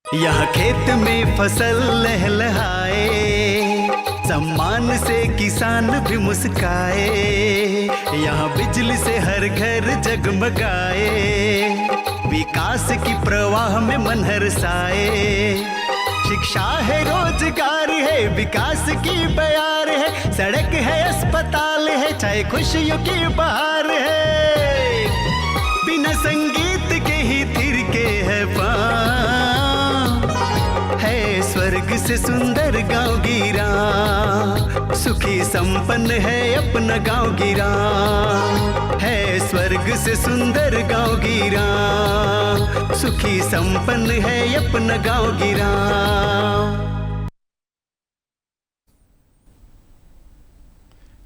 यहाँ खेत में फसल लहलहाए, सम्मान से किसान भी मुस्काए। यहाँ बिजली से हर घर जगमगाए, विकास की प्रवाह में मन हर्षाए। शिक्षा है, रोजगार है, विकास की बयार है, सड़क है, अस्पताल है, चाहे खुशियों की बहार है। बिना संगीत के ही थिरके है पाँव, है स्वर्ग से सुंदर गांव गिरा, सुखी संपन्न है अपना गांव गिरा, है स्वर्ग से सुंदर गांव गिरा, सुखी संपन्न है अपना गांव गिरा।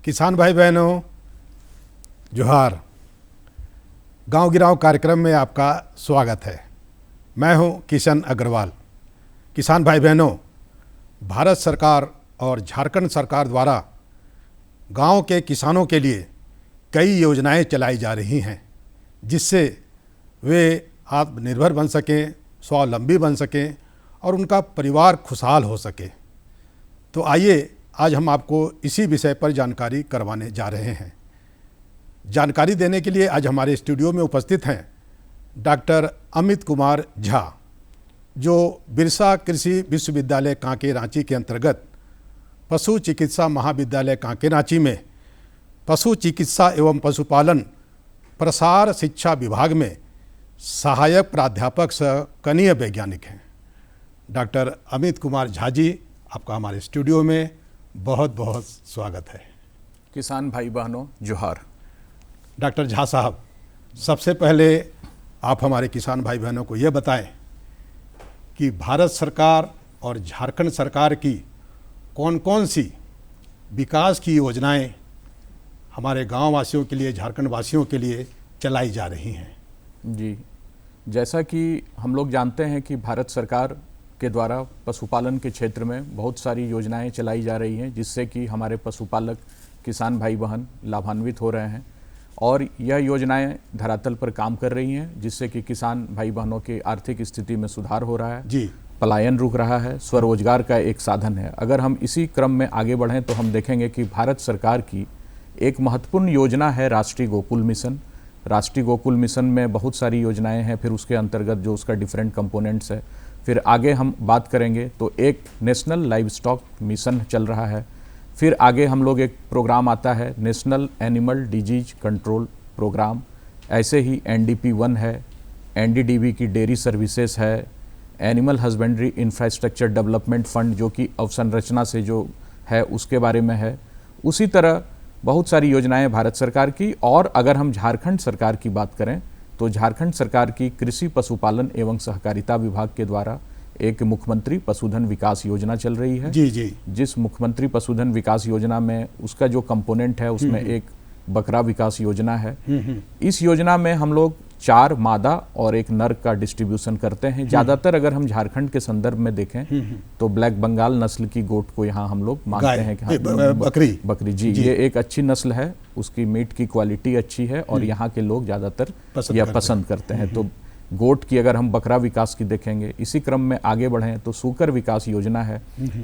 किसान भाई बहनों, जोहार। गांव गिराव कार्यक्रम में आपका स्वागत है। मैं हूं किशन अग्रवाल। किसान भाई बहनों, भारत सरकार और झारखंड सरकार द्वारा गांव के किसानों के लिए कई योजनाएं चलाई जा रही हैं, जिससे वे आत्मनिर्भर बन सकें, स्वावलंबी बन सकें और उनका परिवार खुशहाल हो सके। तो आइए आज हम आपको इसी विषय पर जानकारी करवाने जा रहे हैं। जानकारी देने के लिए आज हमारे स्टूडियो में उपस्थित हैं डॉक्टर अमित कुमार झा, जो बिरसा कृषि विश्वविद्यालय कांके रांची के अंतर्गत पशु चिकित्सा महाविद्यालय कांके रांची में पशु चिकित्सा एवं पशुपालन प्रसार शिक्षा विभाग में सहायक प्राध्यापक सह कनीय वैज्ञानिक हैं। डॉक्टर अमित कुमार झा जी, आपका हमारे स्टूडियो में बहुत बहुत स्वागत है। किसान भाई बहनों, जोहार। डॉक्टर झा साहब, सबसे पहले आप हमारे किसान भाई बहनों को ये बताएं कि भारत सरकार और झारखंड सरकार की कौन कौन सी विकास की योजनाएं हमारे गांव वासियों के लिए, झारखंड वासियों के लिए चलाई जा रही हैं। जी, जैसा कि हम लोग जानते हैं कि भारत सरकार के द्वारा पशुपालन के क्षेत्र में बहुत सारी योजनाएं चलाई जा रही हैं, जिससे कि हमारे पशुपालक किसान भाई बहन लाभान्वित हो रहे हैं और यह योजनाएं धरातल पर काम कर रही हैं, जिससे कि किसान भाई बहनों की आर्थिक स्थिति में सुधार हो रहा है जी, पलायन रुक रहा है, स्वरोजगार का एक साधन है। अगर हम इसी क्रम में आगे बढ़ें तो हम देखेंगे कि भारत सरकार की एक महत्वपूर्ण योजना है राष्ट्रीय गोकुल मिशन। राष्ट्रीय गोकुल मिशन में बहुत सारी योजनाएं हैं, फिर उसके अंतर्गत जो उसका डिफरेंट कंपोनेंट्स है, फिर आगे हम बात करेंगे तो एक नेशनल लाइव स्टॉक मिशन चल रहा है, फिर आगे हम लोग एक प्रोग्राम आता है national animal disease control programme, ऐसे ही NDP-1 है, NDDB की डेयरी सर्विसेज है, animal husbandry infrastructure development fund जो कि अवसंरचना से जो है उसके बारे में है। उसी तरह बहुत सारी योजनाएं भारत सरकार की। और अगर हम झारखंड सरकार की बात करें तो झारखंड सरकार की कृषि पशुपालन एवं सहकारिता विभाग के द्वारा एक मुख्यमंत्री पशुधन विकास योजना चल रही है। जी जी। जिस मुख्यमंत्री पशुधन विकास योजना में उसका जो कंपोनेंट है उसमें एक बकरा विकास योजना है। इस योजना में हम लोग 4 मादा और 1 नर का डिस्ट्रीब्यूशन करते हैं। ज़्यादातर अगर हम झारखंड के संदर्भ में देखें तो ब्लैक बंगाल नस्ल की गोट को यहाँ हम लोग मानते हैं कि हाँ, बकरी जी, ये एक अच्छी नस्ल है, उसकी मीट की क्वालिटी अच्छी है और यहाँ के लोग ज़्यादातर यह पसंद करते हैं। तो गोट की अगर हम बकरा विकास की देखेंगे, इसी क्रम में आगे बढ़ें तो सूकर विकास योजना है,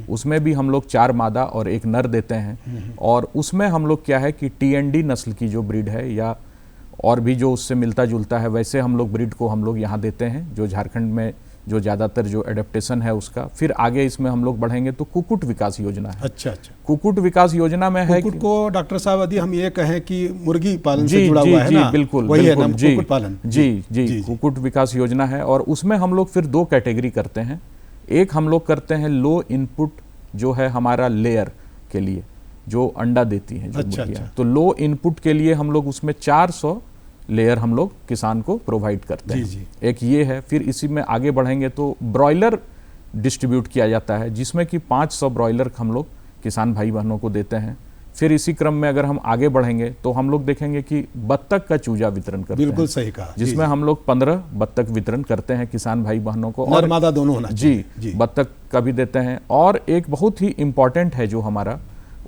उसमें भी हम लोग 4 मादा और 1 नर देते हैं। और उसमें हम लोग क्या है कि TND नस्ल की जो ब्रीड है या और भी जो उससे मिलता जुलता है, वैसे हम लोग ब्रीड को हम लोग यहाँ देते हैं, जो झारखंड में जो ज़्यादातर जो एडेप्टेशन है उसका। फिर आगे इसमें हम लोग बढ़ेंगे तो कुक्कुट विकास योजना है। अच्छा। कुक्कुट विकास योजना में है कुक्कुट को डॉक्टर साहब यदि हम ये कहें कि मुर्गी पालन से जुड़ा हुआ है ना, बिल्कुल वही है ना कुक्कुट पालन। जी, कुक्कुट विकास योजना है। और उसमें हम लोग फिर 2 कैटेगरी करते हैं। एक हम लोग करते हैं लो इनपुट, जो है हमारा लेयर के लिए जो अंडा देती है जो मुर्गियाँ। तो लो इनपुट के लिए हम लोग उसमें 400 लेयर हम लोग किसान को प्रोवाइड करते हैं। जी। एक ये है। फिर इसी में आगे बढ़ेंगे तो ब्रॉयलर डिस्ट्रीब्यूट किया जाता है, जिसमें कि 500 ब्रॉयलर हम लोग किसान भाई बहनों को देते हैं। फिर इसी क्रम में अगर हम आगे बढ़ेंगे तो हम लोग देखेंगे कि बत्तख का चूजा वितरण करते हैं। बिल्कुल सही कहा। जिसमें हम लोग 15 बत्तख वितरण करते हैं किसान भाई बहनों को, और मादा दोनों होना चाहिए। जी, बत्तख का भी देते हैं। और एक बहुत ही इम्पॉर्टेंट है जो हमारा,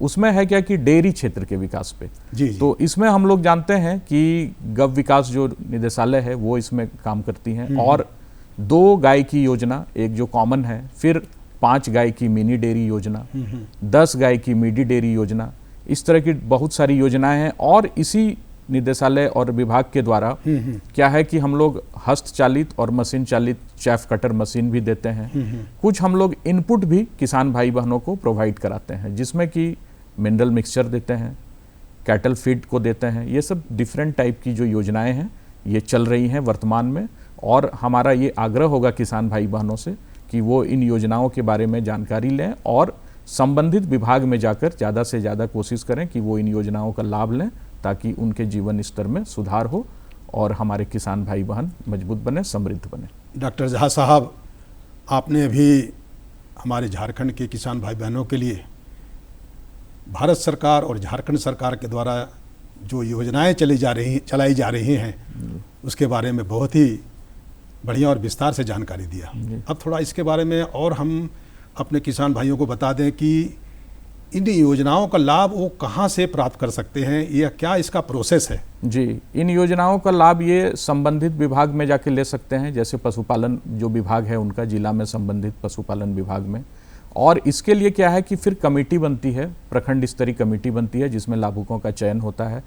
उसमें है क्या कि डेयरी क्षेत्र के विकास पे। जी। तो इसमें हम लोग जानते हैं कि गव विकास जो निदेशालय है वो इसमें काम करती हैं। और 2 गाय की योजना एक जो कॉमन है, फिर 5 गाय की मिनी डेयरी योजना, 10 गाय की मिडी डेयरी योजना, इस तरह की बहुत सारी योजनाएं हैं। और इसी निदेशालय और विभाग के द्वारा क्या है कि हम लोग हस्तचालित और मशीन चालित चैफ कटर मशीन भी देते हैं। कुछ हम लोग इनपुट भी किसान भाई बहनों को प्रोवाइड कराते हैं, जिसमें कि मिनरल मिक्सचर देते हैं, कैटल फीड को देते हैं। ये सब डिफरेंट टाइप की जो योजनाएं हैं ये चल रही हैं वर्तमान में। और हमारा ये आग्रह होगा किसान भाई बहनों से कि वो इन योजनाओं के बारे में जानकारी लें और संबंधित विभाग में जाकर ज़्यादा से ज़्यादा कोशिश करें कि वो इन योजनाओं का लाभ लें, ताकि उनके जीवन स्तर में सुधार हो और हमारे किसान भाई बहन मजबूत बने, समृद्ध बने। डॉक्टर झा साहब, आपने अभी हमारे झारखंड के किसान भाई बहनों के लिए भारत सरकार और झारखंड सरकार के द्वारा जो योजनाएं चलाई जा रही हैं उसके बारे में बहुत ही बढ़िया और विस्तार से जानकारी दिया। अब थोड़ा इसके बारे में और हम अपने किसान भाइयों को बता दें कि इन योजनाओं का लाभ वो कहाँ से प्राप्त कर सकते हैं या क्या इसका प्रोसेस है? जी, इन योजनाओं का लाभ ये संबंधित विभाग में जाके ले सकते हैं, जैसे पशुपालन जो विभाग है उनका जिला में संबंधित पशुपालन विभाग में। और इसके लिए क्या है कि फिर कमेटी बनती है, प्रखंड स्तरीय कमेटी बनती है जिसमें लाभुकों का चयन होता है।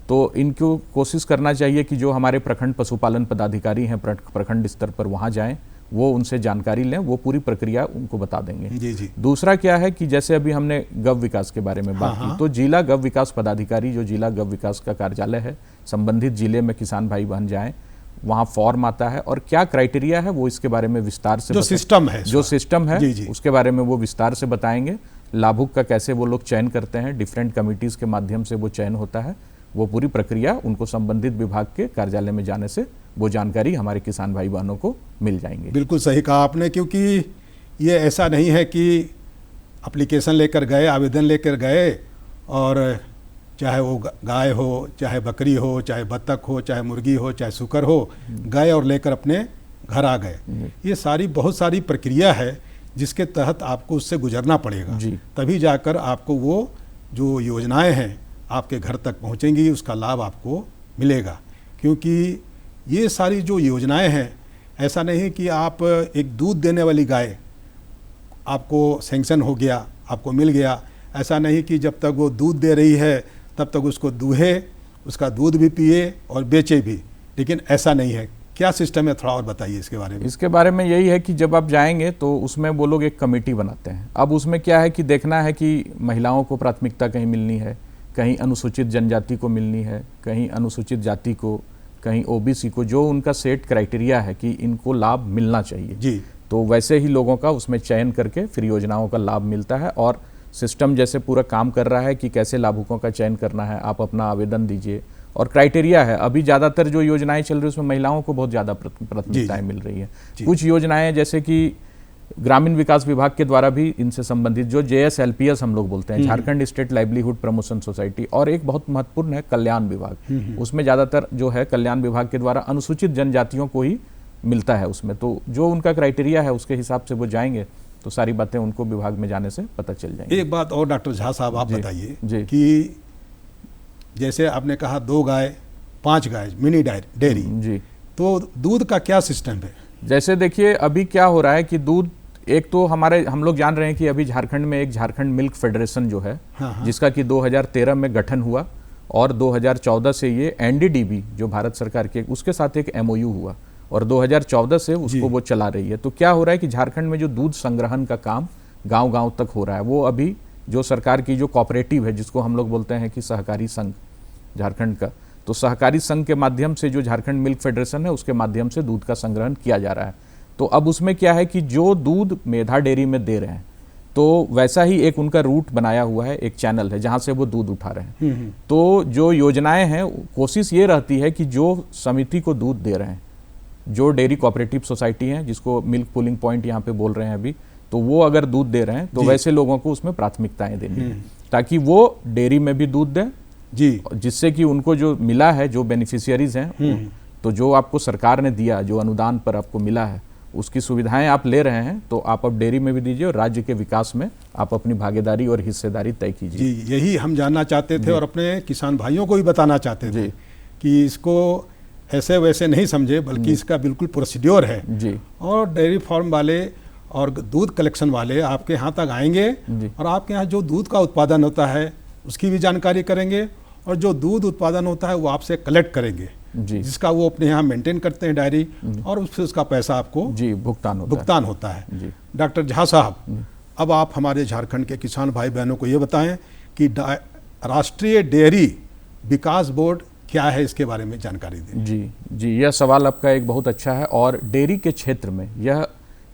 तो इनको कोशिश करना चाहिए कि जो हमारे प्रखंड पशुपालन पदाधिकारी हैं प्रखंड स्तर पर वहाँ जाएं, वो उनसे जानकारी लें, वो पूरी प्रक्रिया उनको बता देंगे। जी। दूसरा क्या है कि जैसे अभी हमने गव विकास के बारे में बात की, तो जिला गव विकास पदाधिकारी जो जिला गव विकास का कार्यालय है, संबंधित जिले में किसान भाई बहन जाएं, वहाँ फॉर्म आता है और क्या क्राइटेरिया है वो इसके बारे में विस्तार से जो सिस्टम है जी, उसके बारे में वो विस्तार से बताएंगे। लाभुक का कैसे वो लोग चयन करते हैं, डिफरेंट कमिटीज़ के माध्यम से वो चयन होता है, वो पूरी प्रक्रिया उनको संबंधित विभाग के कार्यालय में जाने से वो जानकारी हमारे किसान भाई बहनों को मिल जाएंगे। बिल्कुल सही कहा आपने, क्योंकि ये ऐसा नहीं है कि एप्लीकेशन लेकर गए, आवेदन लेकर गए और चाहे वो गाय हो, चाहे बकरी हो, चाहे बत्तख हो, चाहे मुर्गी हो, चाहे सूकर हो, गए और लेकर अपने घर आ गए। ये सारी बहुत सारी प्रक्रिया है जिसके तहत आपको उससे गुजरना पड़ेगा, तभी जाकर आपको वो जो योजनाएं हैं आपके घर तक पहुंचेंगी, उसका लाभ आपको मिलेगा। क्योंकि ये सारी जो योजनाएं हैं, ऐसा नहीं कि आप एक दूध देने वाली गाय आपको सैंक्शन हो गया, आपको मिल गया, ऐसा नहीं कि जब तक वो दूध दे रही है तब तक उसको दूहे, उसका दूध भी पिए और बेचे भी, लेकिन ऐसा नहीं है। क्या सिस्टम है, थोड़ा और बताइए इसके बारे में। इसके बारे में यही है कि जब आप जाएंगे तो उसमें वो लोग एक कमेटी बनाते हैं। अब उसमें क्या है कि देखना है कि महिलाओं को प्राथमिकता कहीं मिलनी है, कहीं अनुसूचित जनजाति को मिलनी है, कहीं अनुसूचित जाति को, कहीं ओबीसी को, जो उनका सेट क्राइटेरिया है कि इनको लाभ मिलना चाहिए जी। तो वैसे ही लोगों का उसमें चयन करके फिर योजनाओं का लाभ मिलता है। और सिस्टम जैसे पूरा काम कर रहा है कि कैसे लाभुकों का चयन करना है, आप अपना आवेदन दीजिए और क्राइटेरिया है। अभी ज़्यादातर जो योजनाएं चल रही है उसमें महिलाओं को बहुत ज़्यादा प्राथमिकताएं मिल रही है। कुछ योजनाएं जैसे कि ग्रामीण विकास विभाग के द्वारा भी इनसे संबंधित जो JSLPS हम लोग बोलते हैं, Jharkhand state livelihood promotion society, और एक बहुत महत्वपूर्ण है कल्याण विभाग, उसमें ज़्यादातर जो है कल्याण विभाग के द्वारा अनुसूचित जनजातियों को ही मिलता है उसमें। तो जो उनका क्राइटेरिया है उसके हिसाब से वो जाएंगे तो सारी बातें उनको विभाग में जाने से पता चल जाएंगी। एक बात और डॉक्टर झा साहब आप बताइए कि जैसे आपने कहा 2 गाय 5 गाय मिनी डेयरी जी, तो दूध का क्या सिस्टम है? जैसे देखिए अभी क्या हो रहा है कि दूध, एक तो हम लोग जान रहे हैं कि अभी झारखंड में एक झारखंड मिल्क फेडरेशन जो है, जिसका कि 2013 में गठन हुआ और 2014 से ये NDDB जो भारत सरकार के, उसके साथ एक MOU हुआ और 2014 से उसको वो चला रही है। तो क्या हो रहा है कि झारखंड में जो दूध संग्रहण का काम गांव-गांव तक हो रहा है, वो अभी जो सरकार की जो कोऑपरेटिव है, जिसको हम लोग बोलते हैं कि सहकारी संघ झारखंड का, तो सहकारी संघ के माध्यम से जो झारखंड मिल्क फेडरेशन है उसके माध्यम से दूध का संग्रहण किया जा रहा है। तो अब उसमें क्या है कि जो दूध मेधा डेयरी में दे रहे हैं तो वैसा ही एक उनका रूट बनाया हुआ है, एक चैनल है जहाँ से वो दूध उठा रहे हैं। तो जो योजनाएं हैं, कोशिश ये रहती है कि जो समिति को दूध दे रहे हैं, जो डेयरी कोऑपरेटिव सोसाइटी हैं, जिसको मिल्क पूलिंग पॉइंट यहाँ पे बोल रहे हैं अभी, तो वो अगर दूध दे रहे हैं तो वैसे लोगों को उसमें प्राथमिकताएं देनी है ताकि वो डेयरी में भी दूध दें जी, जिससे कि उनको जो मिला है, जो बेनिफिशियरीज हैं, तो जो आपको सरकार ने दिया, जो अनुदान पर आपको मिला है, उसकी सुविधाएं आप ले रहे हैं, तो आप अब डेयरी में भी दीजिए और राज्य के विकास में आप अपनी भागीदारी और हिस्सेदारी तय कीजिए। जी, यही हम जानना चाहते थे और अपने किसान भाइयों को भी बताना चाहते थे कि इसको ऐसे वैसे नहीं समझे, बल्कि इसका बिल्कुल प्रोसीड्योर है जी और डेयरी फार्म वाले और दूध कलेक्शन वाले आपके यहाँ तक आएंगे जी। और आपके यहाँ जो दूध का उत्पादन होता है उसकी भी जानकारी करेंगे और जो दूध उत्पादन होता है वो आपसे कलेक्ट करेंगे जी जिसका वो अपने यहाँ मेंटेन करते हैं डायरी, और उससे उसका पैसा आपको जी भुगतान होता है। जी। डॉक्टर झा साहब, अब आप हमारे झारखंड के किसान भाई बहनों को ये बताएं कि राष्ट्रीय डेयरी विकास बोर्ड क्या है, इसके बारे में जानकारी दें। जी, यह सवाल आपका एक बहुत अच्छा है और डेयरी के क्षेत्र में यह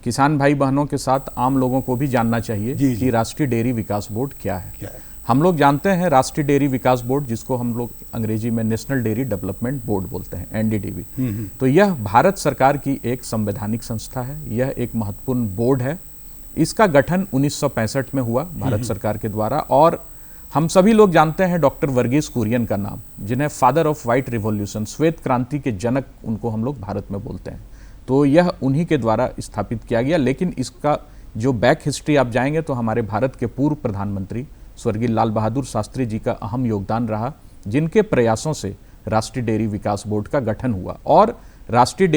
किसान भाई बहनों के साथ आम लोगों को भी जानना चाहिए कि राष्ट्रीय डेयरी विकास बोर्ड क्या है। हम लोग जानते हैं राष्ट्रीय डेयरी विकास बोर्ड, जिसको हम लोग अंग्रेजी में नेशनल डेयरी डेवलपमेंट बोर्ड बोलते हैं, एनडीडीबी। तो यह भारत सरकार की एक संवैधानिक संस्था है, यह एक महत्वपूर्ण बोर्ड है। इसका गठन 1965 में हुआ भारत सरकार के द्वारा और हम सभी लोग जानते हैं डॉक्टर वर्गीस कुरियन का नाम, जिन्हें फादर ऑफ व्हाइट रिवॉल्यूशन, श्वेत क्रांति के जनक उनको हम लोग भारत में बोलते हैं। तो यह उन्हीं के द्वारा स्थापित किया गया, लेकिन इसका जो बैक हिस्ट्री आप जाएंगे तो हमारे भारत के पूर्व प्रधानमंत्री स्वर्गीय लाल बहादुर शास्त्री जी का अहम योगदान रहा, जिनके प्रयासों से राष्ट्रीय डेयरी विकास बोर्ड का गठन हुआ। और राष्ट्रीय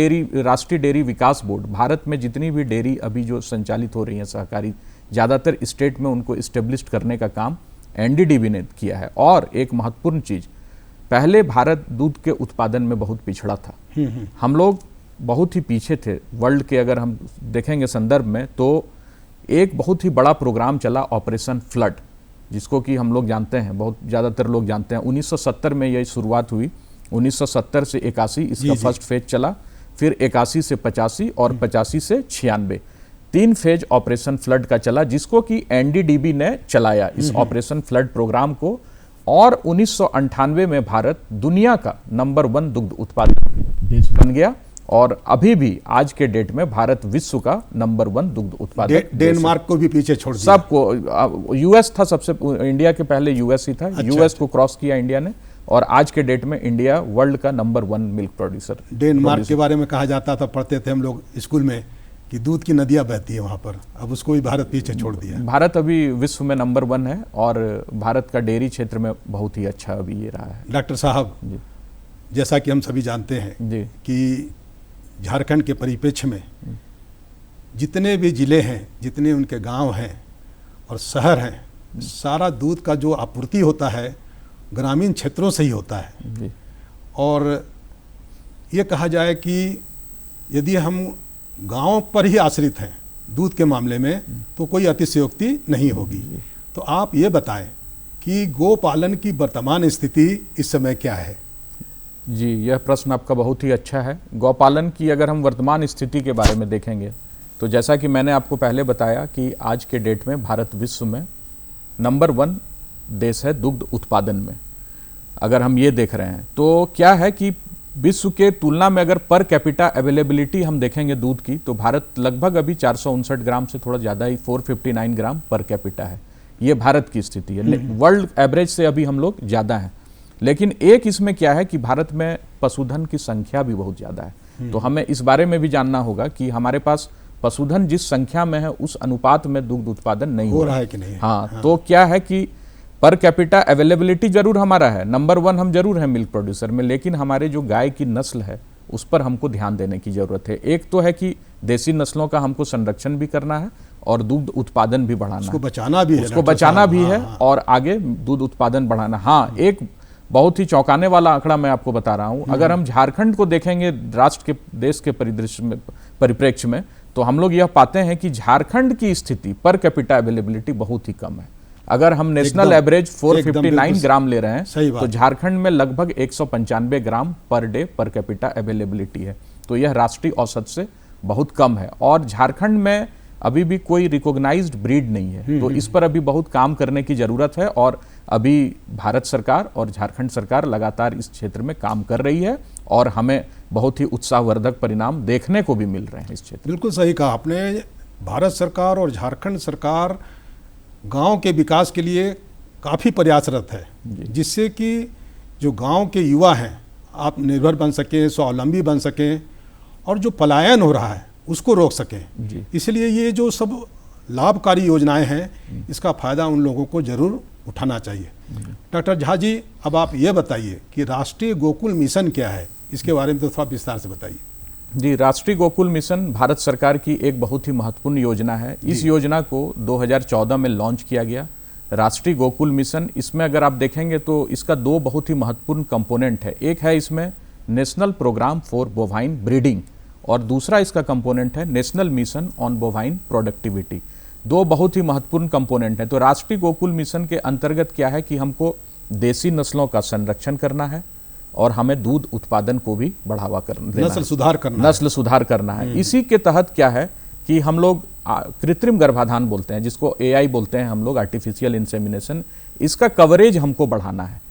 डेयरी विकास बोर्ड भारत में जितनी भी डेयरी अभी जो संचालित हो रही हैं सहकारी, ज़्यादातर स्टेट में उनको इस्टेब्लिश करने का काम एनडीडीबी ने किया है। और एक महत्वपूर्ण चीज़, पहले भारत दूध के उत्पादन में बहुत पिछड़ा था, हम लोग बहुत ही पीछे थे वर्ल्ड के। अगर हम देखेंगे संदर्भ में तो एक बहुत ही बड़ा प्रोग्राम चला ऑपरेशन फ्लड, जिसको कि हम लोग जानते हैं, बहुत ज़्यादातर लोग जानते हैं। 1970 में यह शुरुआत हुई, 1970 से 81 इसका फर्स्ट फेज चला, फिर 81 से 85 और 85 से 96, 3 फेज ऑपरेशन फ्लड का चला, जिसको कि एनडीडीबी ने चलाया इस ऑपरेशन फ्लड प्रोग्राम को। और 1998 में भारत दुनिया का नंबर 1 दुग्ध उत्पादक देश बन गया और अभी भी आज के डेट में भारत विश्व का नंबर 1 दुग्ध उत्पादक। डेनमार्क को भी पीछे छोड़ दिया, सबको। यूएस था सबसे, इंडिया के पहले यूएस ही था। यूएस को क्रॉस किया इंडिया ने और आज के डेट में इंडिया वर्ल्ड का नंबर 1 मिल्क प्रोड्यूसर। डेनमार्क के बारे में कहा जाता था, पढ़ते थे हम लोग स्कूल में, कि दूध की नदियां बहती है वहां पर। अब उसको भी भारत पीछे छोड़ दिया। भारत अभी विश्व में नंबर 1 है और भारत का डेयरी क्षेत्र में बहुत ही अच्छा अभी ये रहा है। डॉक्टर साहब, जैसा कि हम सभी जानते हैं कि झारखंड के परिप्रेक्ष्य में जितने भी जिले हैं, जितने उनके गांव हैं और शहर हैं, सारा दूध का जो आपूर्ति होता है ग्रामीण क्षेत्रों से ही होता है। और ये कहा जाए कि यदि हम गांव पर ही आश्रित हैं दूध के मामले में तो कोई अतिशयोक्ति नहीं होगी। तो आप ये बताएं कि गोपालन की वर्तमान स्थिति इस समय क्या है? जी, यह प्रश्न आपका बहुत ही अच्छा है। गौपालन की अगर हम वर्तमान स्थिति के बारे में देखेंगे तो जैसा कि मैंने आपको पहले बताया कि आज के डेट में भारत विश्व में नंबर 1 देश है दुग्ध उत्पादन में। अगर हम ये देख रहे हैं तो क्या है कि विश्व के तुलना में अगर पर कैपिटा अवेलेबिलिटी हम देखेंगे दूध की, तो भारत लगभग अभी 459 ग्राम से थोड़ा ज़्यादा ही 459 ग्राम पर कैपिटा है। ये भारत की स्थिति है। वर्ल्ड एवरेज से अभी हम लोग ज़्यादा हैं। लेकिन एक इसमें क्या है कि भारत में पशुधन की संख्या भी बहुत ज़्यादा है। तो हमें इस बारे में भी जानना होगा कि हमारे पास पशुधन जिस संख्या में है उस अनुपात में दुग्ध उत्पादन नहीं हो रहा है कि नहीं। हाँ, तो क्या है कि पर कैपिटा अवेलेबिलिटी जरूर हमारा है, नंबर 1 हम जरूर हैं मिल्क प्रोड्यूसर में, लेकिन हमारे जो गाय की नस्ल है उस पर हमको ध्यान देने की जरूरत है। एक तो है कि देसी नस्लों का हमको संरक्षण भी करना है और दूध उत्पादन भी बढ़ाना है, उसको बचाना भी है, उसको बचाना भी है और आगे दूध उत्पादन बढ़ाना। हाँ, एक बहुत ही चौंकाने वाला आंकड़ा मैं आपको बता रहा हूँ। अगर हम झारखंड को देखेंगे राष्ट्र के देश के परिप्रेक्ष्य में, तो हम लोग यह पाते हैं कि झारखंड की स्थिति पर कैपिटा अवेलेबिलिटी बहुत ही कम है। अगर हम नेशनल एवरेज 459 ग्राम ले रहे हैं तो झारखंड में लगभग 195 ग्राम per day per capita availability है। तो यह राष्ट्रीय औसत से बहुत कम है और झारखंड में अभी भी कोई रिकॉग्नाइज्ड ब्रीड नहीं है। तो इस पर अभी बहुत काम करने की जरूरत है और अभी भारत सरकार और झारखंड सरकार लगातार इस क्षेत्र में काम कर रही है और हमें बहुत ही उत्साहवर्धक परिणाम देखने को भी मिल रहे हैं इस क्षेत्र। बिल्कुल सही कहा आपने। भारत सरकार और झारखंड सरकार गांव के विकास के लिए काफ़ी प्रयासरत है, जिससे कि जो गांव के युवा हैं आत्मनिर्भर बन सकें, स्वावलंबी बन सकें और जो पलायन हो रहा है उसको रोक सकें। इसलिए ये जो सब लाभकारी योजनाएं हैं, इसका फायदा उन लोगों को जरूर उठाना चाहिए। डॉक्टर झा जी, अब आप ये बताइए कि राष्ट्रीय गोकुल मिशन क्या है, इसके बारे में तो थोड़ा विस्तार से बताइए। जी, राष्ट्रीय गोकुल मिशन भारत सरकार की एक बहुत ही महत्वपूर्ण योजना है। इस योजना को 2014 में लॉन्च किया गया। राष्ट्रीय गोकुल मिशन, इसमें अगर आप देखेंगे तो इसका दो बहुत ही महत्वपूर्ण कंपोनेंट है। एक है इसमें national programme for bovine breeding और दूसरा इसका कंपोनेंट है national mission on bovine productivity. दो बहुत ही महत्वपूर्ण कंपोनेंट हैं। तो राष्ट्रीय गोकुल मिशन के अंतर्गत क्या है कि हमको देसी नस्लों का संरक्षण करना है और हमें दूध उत्पादन को भी बढ़ावा करना, नस्ल सुधार करना है। इसी के तहत क्या है कि हम लोग कृत्रिम गर्भाधान बोलते हैं, जिसको AI बोलते हैं हम लोग, आर्टिफिशियल इंसेमिनेशन, इसका कवरेज हमको बढ़ाना है।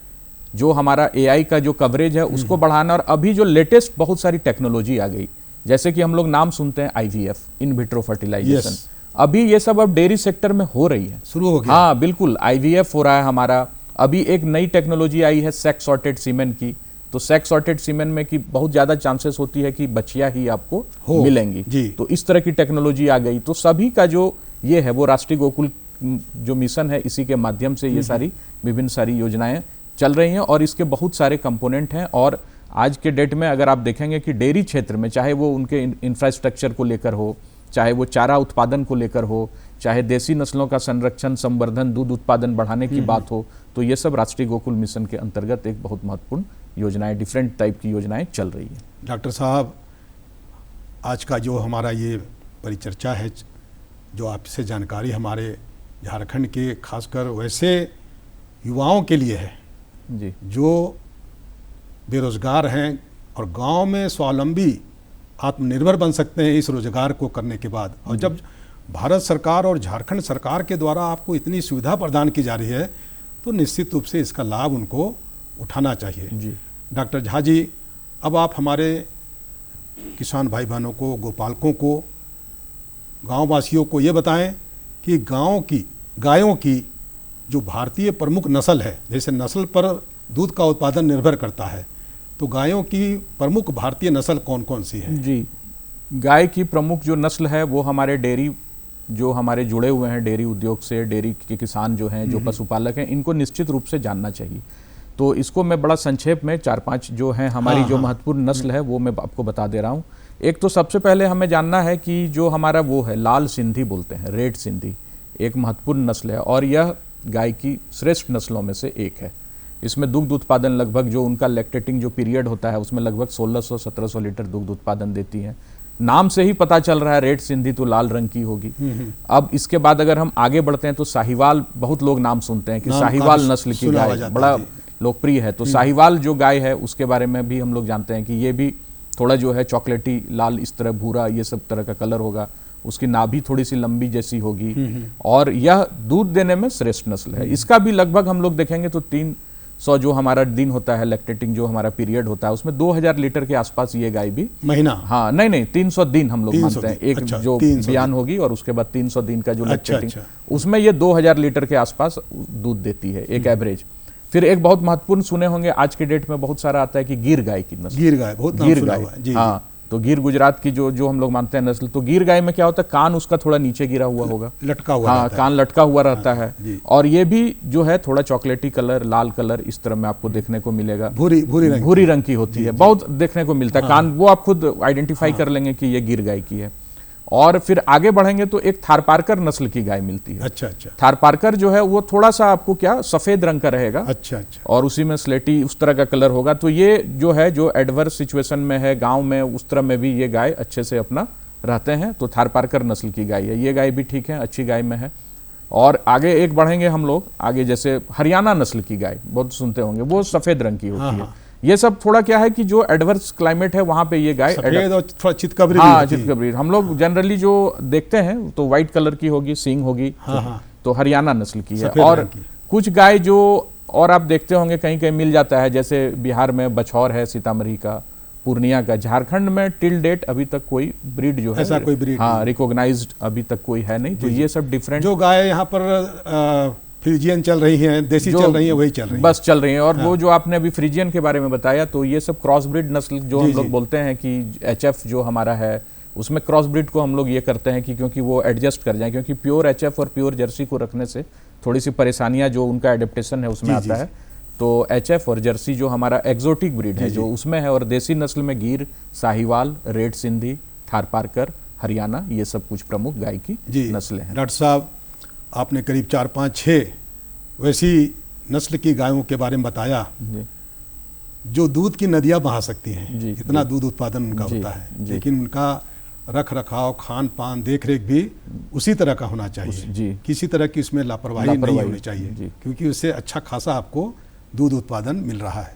जो हमारा AI का जो कवरेज है उसको बढ़ाना। और अभी जो लेटेस्ट बहुत सारी टेक्नोलॉजी आ गई, जैसे कि हम लोग नाम सुनते हैं IVF, इन विट्रो फर्टिलाइजेशन, अभी ये सब अब डेयरी सेक्टर में हो रही है, शुरू हो गया। हाँ बिल्कुल, IVF हो रहा है हमारा। अभी एक नई टेक्नोलॉजी आई है सेक्स सॉर्टेड सीमेन की। तो सेक्स सॉर्टेड सीमेन में कि बहुत ज्यादा चांसेस होती है कि बच्चियां ही आपको मिलेंगी। तो इस तरह की टेक्नोलॉजी आ गई। तो सभी का जो ये है वो राष्ट्रीय गोकुल जो मिशन है, इसी के माध्यम से ये सारी विभिन्न सारी योजनाएं चल रही हैं और इसके बहुत सारे कंपोनेंट हैं। और आज के डेट में अगर आप देखेंगे कि डेयरी क्षेत्र में, चाहे वो उनके इंफ्रास्ट्रक्चर को लेकर हो, चाहे वो चारा उत्पादन को लेकर हो, चाहे देसी नस्लों का संरक्षण, संवर्धन, दूध उत्पादन बढ़ाने की बात हो, तो ये सब राष्ट्रीय गोकुल मिशन के अंतर्गत एक बहुत महत्वपूर्ण योजनाएं, डिफरेंट टाइप की योजनाएं चल रही है। डॉक्टर साहब, आज का जो हमारा ये परिचर्चा है, जो आपसे जानकारी हमारे झारखंड के खासकर वैसे युवाओं के लिए है जी, जो बेरोजगार हैं और गांव में स्वावलंबी आत्मनिर्भर बन सकते हैं इस रोजगार को करने के बाद। और जब भारत सरकार और झारखंड सरकार के द्वारा आपको इतनी सुविधा प्रदान की जा रही है तो निश्चित रूप से इसका लाभ उनको उठाना चाहिए जी। डॉक्टर झा जी, अब आप हमारे किसान भाई बहनों को, गोपालकों को, गांव वासियों को ये बताएं कि गांव की गायों की जो भारतीय प्रमुख नस्ल है, जैसे नस्ल पर दूध का उत्पादन निर्भर करता है, तो गायों की प्रमुख भारतीय नस्ल कौन कौन सी है? जी, गाय की प्रमुख जो नस्ल है वो हमारे डेयरी, जो हमारे जुड़े हुए हैं डेयरी उद्योग से, डेयरी के किसान जो हैं, जो पशुपालक हैं, इनको निश्चित रूप से जानना चाहिए। तो इसको मैं बड़ा संक्षेप में 4-5 जो हैं हमारी जो महत्वपूर्ण नस्ल है वो मैं आपको बता दे रहा हूँ। एक तो सबसे पहले हमें जानना है कि जो हमारा वो है लाल सिंधी बोलते हैं, रेड सिंधी, एक महत्वपूर्ण नस्ल है और यह गाय की श्रेष्ठ नस्लों में से एक है। इसमें दुग्ध उत्पादन लगभग, जो उनका लैक्टेटिंग जो पीरियड होता है उसमें लगभग 1600-1700 लीटर दुग्ध उत्पादन देती है। नाम से ही पता चल रहा है रेड सिंधी तो लाल रंग की होगी। अब इसके बाद अगर हम आगे बढ़ते हैं तो साहिवाल, बहुत लोग नाम सुनते हैं कि साहिवाल नस्ल की गाय बड़ा लोकप्रिय है। तो साहिवाल जो गाय है उसके बारे में भी हम लोग जानते हैं कि ये भी थोड़ा जो है चॉकलेटी लाल, इस तरह भूरा, ये सब तरह का कलर होगा। उसकी नाभि थोड़ी सी लंबी जैसी होगी और यह दूध देने में श्रेष्ठ नस्ल है। इसका भी लगभग हम लोग देखेंगे तो 300 जो हमारा दिन होता है लैक्टेटिंग, जो हमारा पीरियड होता है, उसमें 2000 लीटर के आसपास ये गाय भी, महीना, हाँ नहीं 300 दिन हम लोग मानते हैं। एक जो बयान होगी और उसके बाद 300 दिन का जो लैक्टेटिंग, उसमें ये 2000 लीटर के आसपास दूध देती है एक एवरेज। फिर एक बहुत महत्वपूर्ण सुने होंगे, आज के डेट में बहुत सारा आता है कि गिर गाय की नस्ल, गिर गाय, बहुत नाम सुना हुआ है जी। हाँ, तो गिर गुजरात की जो हम लोग मानते हैं नस्ल। तो गिर गाय में क्या होता है, कान उसका थोड़ा नीचे गिरा हुआ होगा, लटका हुआ, हाँ कान लटका हुआ रहता है। और ये भी जो है थोड़ा चॉकलेटी कलर, लाल कलर इस तरह में आपको देखने को मिलेगा। भूरी रंग की होती है, बहुत देखने को मिलता है। कान वो आप खुद आइडेंटिफाई कर लेंगे कि ये गिर गाय की है। और फिर आगे बढ़ेंगे तो एक थारपारकर नस्ल की गाय मिलती है। अच्छा। थारपारकर जो है वो थोड़ा सा आपको क्या सफेद रंग का रहेगा। अच्छा। और उसी में स्लेटी उस तरह का कलर होगा। तो ये जो है जो एडवर्स सिचुएशन में है, गांव में, उस तरह में भी ये गाय अच्छे से अपना रहते हैं। तो थारपारकर नस्ल की गाय है, ये गाय भी ठीक है, अच्छी गाय में है। और आगे एक बढ़ेंगे हम लोग आगे, जैसे हरियाणा नस्ल की गाय बहुत सुनते होंगे, वो सफेद रंग की होती है। ये सब थोड़ा क्या है कि जो एडवर्स क्लाइमेट है वहां पे ये गाय थोड़ा चितकबरी, हाँ चितकबरी, हम लोग जनरली जो देखते हैं तो व्हाइट कलर की होगी, सींग होगी। तो हरियाणा नस्ल की है। और कुछ गाय जो और आप देखते होंगे कहीं कहीं मिल जाता है, जैसे बिहार में बछौर है, सीतामढ़ी का, पूर्णिया का। झारखंड में टिल डेट अभी तक कोई ब्रीड जो है, ऐसा कोई ब्रीड, हाँ रिकॉग्नाइज्ड अभी तक कोई है नहीं। तो ये सब डिफरेंट जो गाय यहाँ पर फ्रीजियन चल रही हैं, देसी चल रही हैं, वही चल रही हैं, बस चल रही हैं। और वो जो आपने अभी फ्रीजियन के बारे में बताया, तो ये सब क्रॉस ब्रीड नस्ल जो हम लोग बोलते हैं कि HF जो हमारा है, उसमें क्रॉस ब्रीड को हम लोग ये करते हैं कि क्योंकि वो एडजस्ट कर जाए, क्योंकि प्योर एचएफ और प्योर जर्सी को रखने से थोड़ी सी परेशानियां जो उनका एडेप्टेशन है उसमें आता है। तो एचएफ और जर्सी जो हमारा एग्जोटिक ब्रीड है जो उसमें है, और देसी नस्ल में गिर, साहिवाल, रेड सिंधी, थारपारकर, हरियाणा, ये सब कुछ प्रमुख गाय की नस्लें हैं। डॉक्टर साहब, आपने करीब 4, 5, 6 वैसी नस्ल की गायों के बारे में बताया जो दूध की नदियां बहा सकती हैं, इतना दूध उत्पादन उनका होता है, लेकिन उनका रख रखाव, खान पान, देख रेख भी उसी तरह का होना चाहिए। किसी तरह की उसमें लापरवाही नहीं होनी चाहिए, क्योंकि उससे अच्छा खासा आपको दूध उत्पादन मिल रहा है।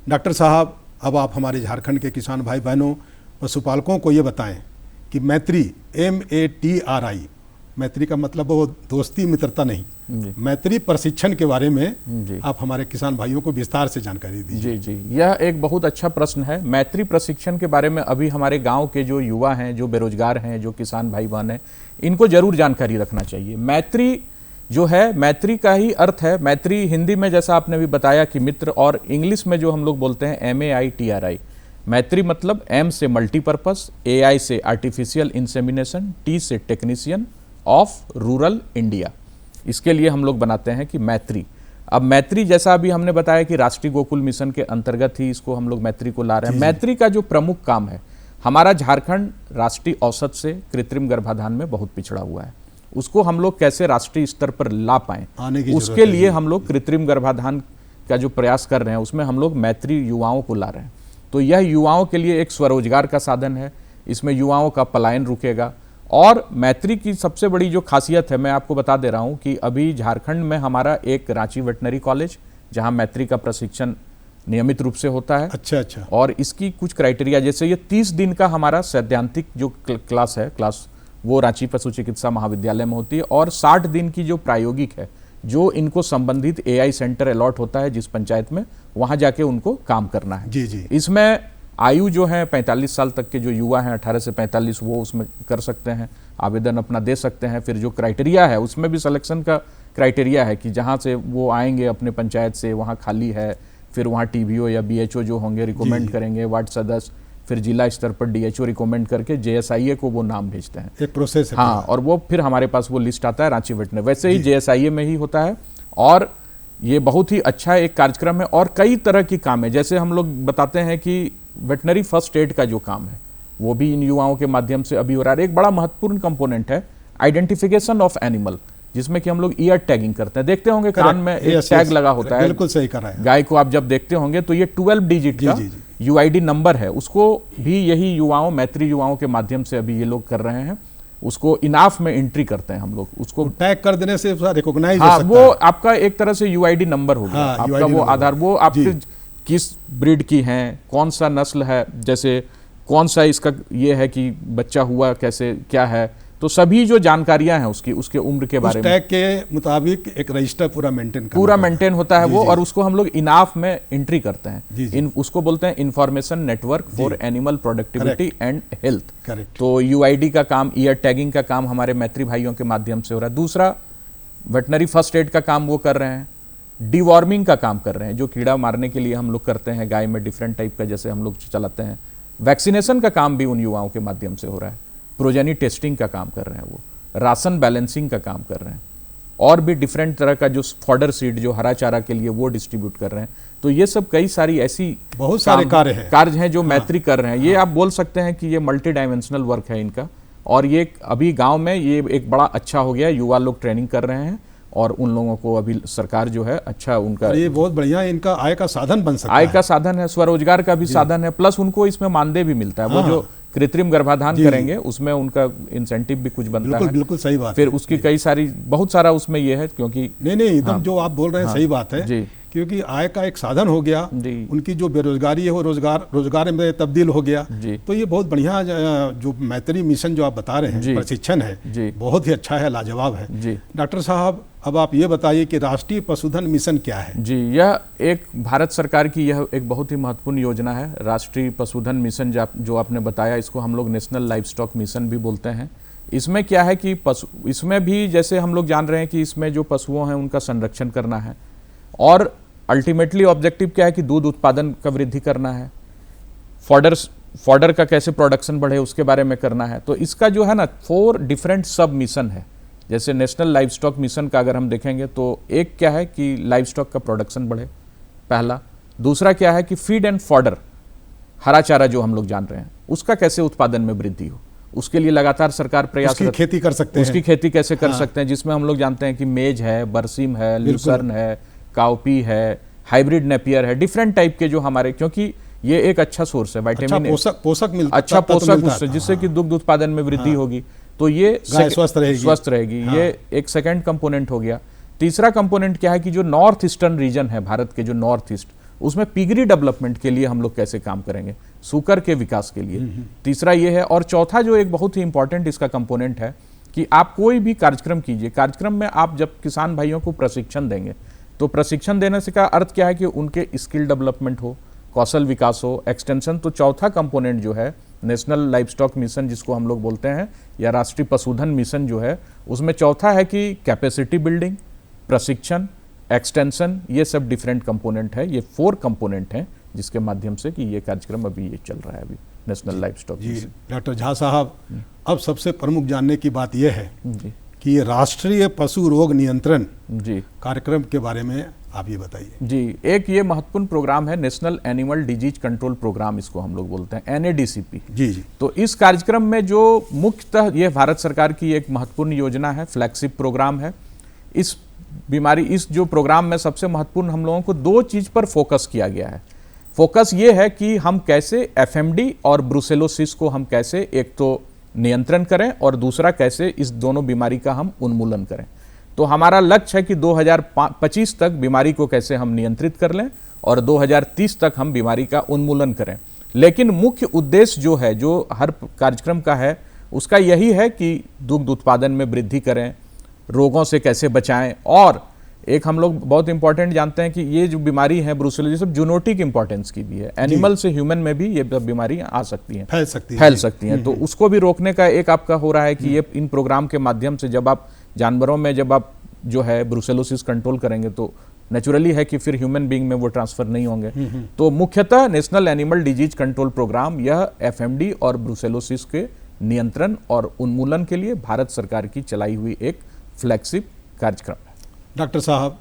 डॉक्टर साहब, अब आप हमारे झारखंड के किसान भाई बहनों, पशुपालकों को ये बताएं कि मैत्री, MATRI, मैत्री का मतलब वो दोस्ती मित्रता नहीं, मैत्री प्रशिक्षण के बारे में आप हमारे किसान भाइयों को विस्तार से जानकारी दीजिए। जी, यह एक बहुत अच्छा प्रश्न है। मैत्री प्रशिक्षण के बारे में अभी हमारे गांव के जो युवा हैं, जो बेरोजगार हैं, जो किसान भाई बहन हैं, इनको जरूर जानकारी रखना चाहिए। मैत्री जो है, मैत्री का ही अर्थ है, मैत्री हिंदी में जैसा आपने भी बताया कि मित्र, और इंग्लिश में जो हम लोग बोलते हैं MAITRI। मैत्री मतलब M से मल्टीपर्पस, AI से आर्टिफिशियल इंसेमिनेशन, T से टेक्नीशियन ऑफ रूरल इंडिया। इसके लिए हम लोग बनाते हैं कि मैत्री। अब मैत्री जैसा अभी हमने बताया कि राष्ट्रीय गोकुल मिशन के अंतर्गत ही इसको हम लोग मैत्री को ला रहे हैं। मैत्री का जो प्रमुख काम है, हमारा झारखंड राष्ट्रीय औसत से कृत्रिम गर्भाधान में बहुत पिछड़ा हुआ है, उसको हम लोग कैसे राष्ट्रीय स्तर पर ला पाएं, उसके लिए हम लोग कृत्रिम गर्भाधान का जो प्रयास कर रहे हैं उसमें हम लोग मैत्री युवाओं को ला रहे हैं। तो यह युवाओं के लिए एक स्वरोजगार का साधन है, इसमें युवाओं का पलायन रुकेगा। और मैत्री की सबसे बड़ी जो खासियत है, मैं आपको बता दे रहा हूं कि अभी झारखंड में हमारा एक रांची वेटनरी कॉलेज, जहां मैत्री का प्रशिक्षण नियमित रूप से होता है। अच्छा। और इसकी कुछ क्राइटेरिया, जैसे ये 30 दिन का हमारा सैद्धांतिक जो क्लास है, वो रांची पशु चिकित्सा महाविद्यालय में होती है, और 60 दिन की जो प्रायोगिक है, जो इनको संबंधित AI सेंटर अलॉट होता है जिस पंचायत में, वहां जाके उनको काम करना है। जी। इसमें आयु जो है 45 साल तक के जो युवा हैं, 18 से 45, वो उसमें कर सकते हैं, आवेदन अपना दे सकते हैं। फिर जो क्राइटेरिया है उसमें भी सिलेक्शन का क्राइटेरिया है कि जहां से वो आएंगे अपने पंचायत से, वहां खाली है, फिर वहां TBO या BHO जो होंगे रिकमेंड करेंगे, वार्ड सदस्य, फिर जिला स्तर पर DHO रिकमेंड करके JSIA को वो नाम भेजते हैं। एक प्रोसेस है। हाँ, और वो फिर हमारे पास वो लिस्ट आता है रांची वेटनरी, वैसे ही JSIA में ही होता है। और ये बहुत ही अच्छा एक कार्यक्रम है, और कई तरह की काम है। जैसे हम लोग बताते हैं कि वेटनरी फर्स्ट एड का जो काम है वो भी इन युवाओं के माध्यम से अभी हो रहा है। एक बड़ा महत्वपूर्ण कंपोनेंट है आइडेंटिफिकेशन ऑफ एनिमल, जिसमें कि हम लोग ईयर टैगिंग करते हैं। देखते होंगे कान में एक टैग लगा होता है, बिल्कुल सही करा है। गाय को आप जब देखते होंगे तो ये 12 डिजिट का UID नंबर है, उसको भी यही युवाओं, मैत्री युवाओं के माध्यम से अभी ये लोग कर रहे हैं। उसको इनाफ में एंट्री करते हैं हम लोग, उसको टैग कर देने से रिकॉग्नाइज हो सकता है। वो आपका एक तरह से UID नंबर हो गया, आपका वो आधार, वो आपके किस ब्रीड की हैं, कौन सा नस्ल है, जैसे कौन सा इसका ये है कि बच्चा हुआ कैसे, क्या है, तो सभी जो जानकारियां हैं उसके उम्र के बारे में, टैग के मुताबिक एक रजिस्टर पूरा मेंटेन होता है वो। और उसको हम लोग इनाफ में एंट्री करते हैं। उसको बोलते हैं information network for animal productivity and health. तो UID का काम, ईयर टैगिंग का काम हमारे मैत्री भाइयों के माध्यम से हो रहा है। दूसरा, वेटनरी फर्स्ट एड का काम वो कर रहे हैं। डिवॉर्मिंग का काम कर रहे हैं, जो कीड़ा मारने के लिए हम लोग करते हैं गाय में डिफरेंट टाइप का, जैसे हम लोग चलाते हैं। वैक्सीनेशन का काम भी उन युवाओं के माध्यम से हो रहा है। प्रोजेनी टेस्टिंग का काम कर रहे हैं वो। राशन बैलेंसिंग का काम कर रहे हैं, और भी डिफरेंट तरह का जो फॉडर सीड, जो हरा चारा के लिए, वो डिस्ट्रीब्यूट कर रहे हैं। तो ये सब कई सारी ऐसी बहुत सारे कार्य हैं जो मैत्री कर रहे हैं। ये आप बोल सकते हैं कि ये मल्टी डायमेंशनल वर्क है इनका। और ये अभी गांव में ये एक बड़ा अच्छा हो गया, युवा लोग ट्रेनिंग कर रहे हैं, और उन लोगों को अभी सरकार जो है अच्छा उनका, ये बहुत बढ़िया इनका आय का साधन बन सकता है। आय का साधन है, स्वरोजगार का भी साधन है, प्लस उनको इसमें मानदेय भी मिलता है। वो जो कृत्रिम गर्भाधान करेंगे उसमें उनका इंसेंटिव भी कुछ बनता है। बिल्कुल सही बात। फिर उसकी कई सारी, बहुत सारा उसमें ये है, क्योंकि नहीं एकदम जो आप बोल रहे हैं सही बात है, क्योंकि आय का एक साधन हो गया, उनकी जो बेरोजगारी है वो रोजगार में तब्दील हो गया। तो ये बहुत बढ़िया जो मैत्री मिशन जो आप बता रहे हैं, प्रशिक्षण है, बहुत ही अच्छा है, लाजवाब है। डॉक्टर साहब, अब आप ये बताइए कि राष्ट्रीय पशुधन मिशन क्या है? जी, यह एक भारत सरकार की यह एक बहुत ही महत्वपूर्ण योजना है। राष्ट्रीय पशुधन मिशन जो आपने बताया, इसको हम लोग नेशनल लाइव स्टॉक मिशन भी बोलते हैं। इसमें क्या है कि इसमें भी जैसे हम लोग जान रहे हैं कि इसमें जो पशुओं हैं उनका संरक्षण करना है, और अल्टीमेटली ऑब्जेक्टिव क्या है कि दूध उत्पादन का वृद्धि करना है, फॉडर फॉडर का कैसे प्रोडक्शन बढ़े उसके बारे में करना है। तो इसका जो है ना 4 डिफरेंट सब मिशन है। जैसे नेशनल लाइव स्टॉक मिशन का अगर हम देखेंगे तो एक क्या है कि लाइव स्टॉक का प्रोडक्शन बढ़े, पहला। दूसरा क्या है कि फीड एंड फॉडर, हरा चारा जो हम लोग जान रहे हैं, उसका कैसे उत्पादन में वृद्धि हो, उसके लिए लगातार सरकार प्रयासरत, उसकी खेती कर सकते हैं, उसकी खेती कैसे कर सकते हैं, जिसमें हम लोग जानते हैं कि मेज है, बरसीम है, ल्यूसर्न है, काउपी है, हाइब्रिड नेपियर है, डिफरेंट टाइप के जो हमारे, क्योंकि ये एक अच्छा सोर्स है विटामिन, पोषक मिलता, अच्छा पोषक उससे, जिससे कि दुग्ध उत्पादन में वृद्धि होगी, तो ये स्वस्थ रहेगी। ये एक सेकंड कंपोनेंट हो गया। तीसरा कंपोनेंट क्या है कि जो नॉर्थ ईस्टर्न रीजन है भारत के, जो नॉर्थ ईस्ट, उसमें पिगरी डेवलपमेंट के लिए हम लोग कैसे काम करेंगे, सूकर के विकास के लिए। तीसरा ये है। और चौथा जो एक बहुत ही इंपॉर्टेंट इसका कंपोनेंट है कि आप कोई भी कार्यक्रम कीजिए, कार्यक्रम में आप जब किसान भाइयों को प्रशिक्षण देंगे तो प्रशिक्षण देने से का अर्थ क्या है कि उनके स्किल डेवलपमेंट हो, कौशल विकास हो, एक्सटेंशन। तो चौथा कंपोनेंट जो है नेशनल लाइव स्टॉक मिशन जिसको हम लोग बोलते हैं, या राष्ट्रीय पशुधन मिशन जो है, उसमें चौथा है कि कैपेसिटी बिल्डिंग, प्रशिक्षण, एक्सटेंशन, ये सब डिफरेंट कंपोनेंट है। ये 4 कंपोनेंट हैं जिसके माध्यम से कि ये कार्यक्रम अभी ये चल रहा है अभी national live stock mission. Doctor Jha साहब, अब सबसे प्रमुख जानने की बात यह है कि ये राष्ट्रीय पशु रोग नियंत्रण कार्यक्रम के बारे में आप ये बताइए। जी, एक ये महत्वपूर्ण प्रोग्राम है national animal disease control programme, इसको हम लोग बोलते हैं NADCP। जी। तो इस कार्यक्रम में जो मुख्यतः ये भारत सरकार की एक महत्वपूर्ण योजना है, फ्लैगशिप प्रोग्राम है। इस जो प्रोग्राम में सबसे महत्वपूर्ण हम लोगों को 2 चीज पर फोकस किया गया है। फोकस ये है कि हम कैसे FMD और ब्रुसेलोसिस को हम कैसे एक तो नियंत्रण करें और दूसरा कैसे इस दोनों बीमारी का हम उन्मूलन करें। तो हमारा लक्ष्य है कि 2025 तक बीमारी को कैसे हम नियंत्रित कर लें और 2030 तक हम बीमारी का उन्मूलन करें। लेकिन मुख्य उद्देश्य जो है, जो हर कार्यक्रम का है, उसका यही है कि दुग्ध उत्पादन में वृद्धि करें, रोगों से कैसे बचाएं। और एक हम लोग बहुत इंपॉर्टेंट जानते हैं कि ये जो बीमारी है ब्रुसेलोसिस, सब जूनोटिक इंपॉर्टेंस की भी है, एनिमल से ह्यूमन में भी ये बीमारियां आ सकती हैं, फैल सकती हैं। तो उसको भी रोकने का एक आपका हो रहा है कि ये इन प्रोग्राम के माध्यम से जब आप जानवरों में जब आप जो है ब्रुसेलोसिस कंट्रोल करेंगे तो नेचुरली है कि फिर ह्यूमन बीइंग में वो ट्रांसफर नहीं होंगे। तो मुख्यतः national animal disease control programme यह FMD और ब्रुसेलोसिस के नियंत्रण और उन्मूलन के लिए भारत सरकार की चलाई हुई एक फ्लैगशिप कार्यक्रम है। डॉक्टर साहब,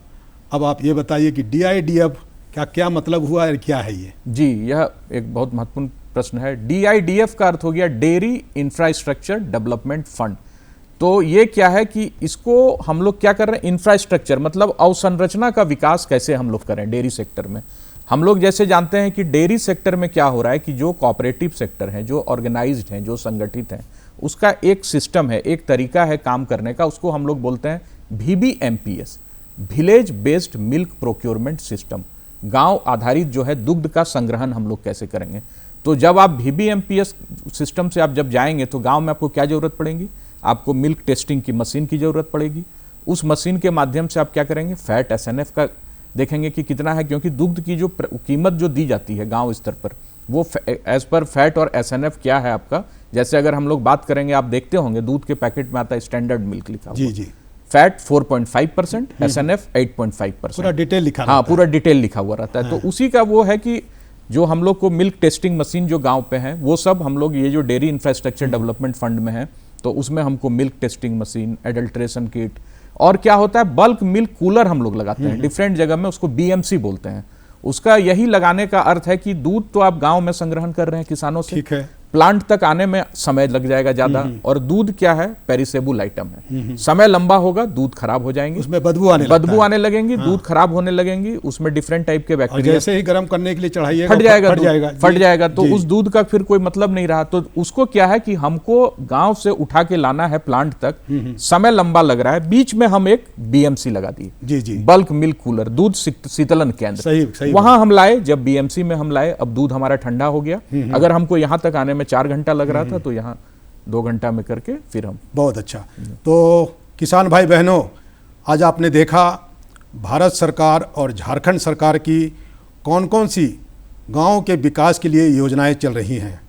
अब आप ये बताइए कि DIDF का क्या मतलब हुआ और क्या है ये? जी, यह एक बहुत महत्वपूर्ण प्रश्न है। DIDF का अर्थ हो गया डेयरी इंफ्रास्ट्रक्चर डेवलपमेंट फंड। तो ये क्या है कि इसको हम लोग क्या कर रहे हैं, इंफ्रास्ट्रक्चर मतलब अवसंरचना का विकास कैसे हम लोग करें डेयरी सेक्टर में। हम लोग जैसे जानते हैं कि डेयरी सेक्टर में क्या हो रहा है कि जो कोऑपरेटिव सेक्टर है, जो ऑर्गेनाइज्ड हैं, जो संगठित हैं, उसका एक सिस्टम है, एक तरीका है काम करने का, उसको हम लोग बोलते हैं VBMPS, village based milk procurement system. गांव आधारित जो है दुग्ध का संग्रहण हम लोग कैसे करेंगे। तो जब आप VBMPS सिस्टम से आप जब जाएंगे तो गांव में आपको क्या जरूरत पड़ेगी, आपको मिल्क टेस्टिंग की मशीन की जरूरत पड़ेगी। उस मशीन के माध्यम से आप क्या करेंगे, फैट SNF का देखेंगे कि कितना है, क्योंकि दुग्ध की जो कीमत जो दी जाती है गांव स्तर पर, वो एज पर फैट और SNF क्या है आपका। जैसे अगर हम लोग बात करेंगे, आप देखते होंगे दूध के पैकेट में आता है स्टैंडर्ड मिल्क लिखा हुआ, जी, फैट 4.5%, SNF 8.5%, पूरा डिटेल लिखा, हाँ पूरा डिटेल लिखा हुआ रहता है। तो उसी का वो है कि जो हम लोग को मिल्क टेस्टिंग मशीन जो गांव पे है, वो सब हम लोग ये जो डेयरी इंफ्रास्ट्रक्चर डेवलपमेंट फंड में है, तो उसमें हमको milk testing machine, adulteration kit, और क्या होता है बल्क मिल्क कूलर हम लोग लगाते हैं डिफरेंट जगह में, उसको BMC बोलते हैं। उसका यही लगाने का अर्थ है कि दूध तो आप गांव में संग्रहण कर रहे हैं किसानों से, ठीक है, प्लांट तक आने में समय लग जाएगा ज्यादा, और दूध क्या है पेरिसेबल आइटम है, समय लंबा होगा, दूध खराब हो जाएंगे, उसमें बदबू आने लगेंगी, दूध खराब होने लगेंगी, उसमें डिफरेंट टाइप के बैक्टीरिया, जैसे ही गर्म करने के लिए चढ़ाइएगा फट जाएगा, तो उस दूध का फिर कोई मतलब नहीं रहा। तो उसको क्या है कि हमको गांव से उठा के लाना है प्लांट तक, समय लंबा लग रहा है, बीच में हम एक BMC लगा दिए, बल्क मिल्क कूलर, दूध शीतलन केंद्र, सही वहां हम लाए। जब BMC में हम लाए, अब दूध हमारा ठंडा हो गया। अगर हमको यहां तक आने में 4 घंटा लग रहा था, तो यहाँ 2 घंटा में करके फिर हम। बहुत अच्छा। तो किसान भाई बहनों, आज आपने देखा भारत सरकार और झारखंड सरकार की कौन कौन सी गांव के विकास के लिए योजनाएं चल रही हैं।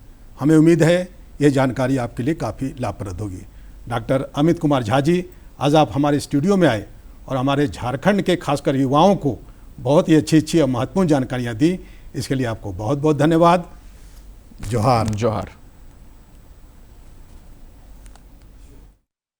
हमें उम्मीद है ये जानकारी आपके लिए काफ़ी लाभप्रद होगी। डॉक्टर अमित कुमार झा जी, आज आप हमारे स्टूडियो में आए और हमारे झारखंड के खासकर युवाओं को बहुत ही अच्छी और महत्वपूर्ण जानकारियाँ दी, इसके लिए आपको बहुत बहुत धन्यवाद। जोहार। जोहार।